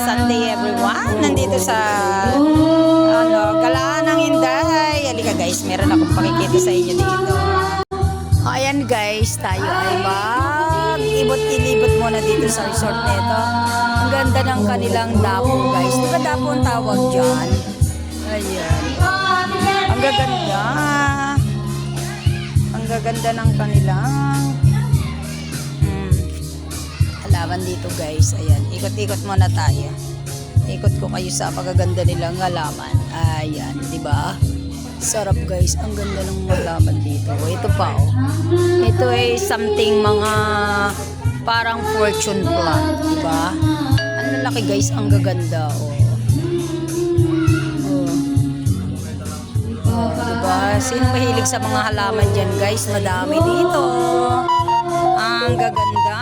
Sunday everyone. Nandito sa Galaan ng Inday. Halika guys, meron akong pakikita sa inyo dito. Ayan guys, tayo ay mag-ibot-ilibot muna dito sa resort nito. Ang ganda ng kanilang dapo guys. Di ba dapo ang tawag dyan? Ayan. Ang gaganda. Ang gaganda ng kanilang halaman dito guys. Ayan, ikot-ikot muna tayo. Ikot ko kayo sa pagaganda nilang halaman. Ayan, di ba? Sarap guys, ang ganda ng halaman dito. Ito pa oh. Ito ay something mga parang fortune plant, di ba? Ang lalaki guys, ang gaganda oh. Diba? Sino mahilig sa mga halaman dyan guys? Madami dito. Ang gaganda.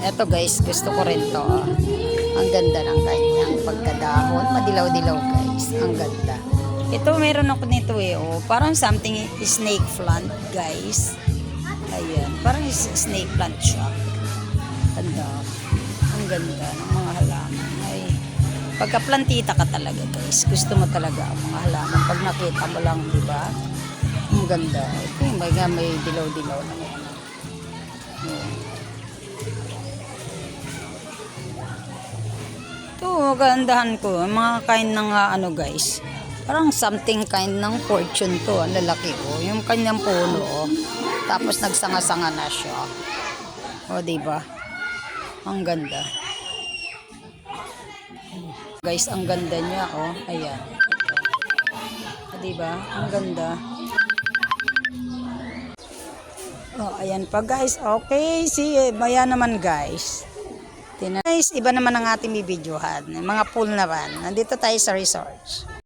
Eto guys, gusto ko rin to. Ang ganda ng kanyang pagkadahon. Madilaw-dilaw guys. Ang ganda. Ito meron ako nito eh. Oh. Parang something snake plant guys. Ayan. Parang snake plant siya. Ganda. Ang ganda ng mga halaman. Ay, pagka-plantita ka talaga guys. Gusto mo talaga ang mga halaman. Pag nakita mo lang, di ba? Ang ganda. Ito yung may dilaw-dilaw na yan. Ito, gandahan ko. Mga kind ng ano guys. Parang something kind ng fortune to. Ang lalaki oh. Yung kanyang puno oh. Tapos nagsanga-sanga na siya. O, diba? Ang ganda. Guys, ang ganda niya, oh. Ayan. O, diba? Ang ganda. Oh, ayan pa, guys. Okay, maya naman, guys. Guys, iba naman ang ating bibidyohan. Mga pool naman. Nandito tayo sa resort.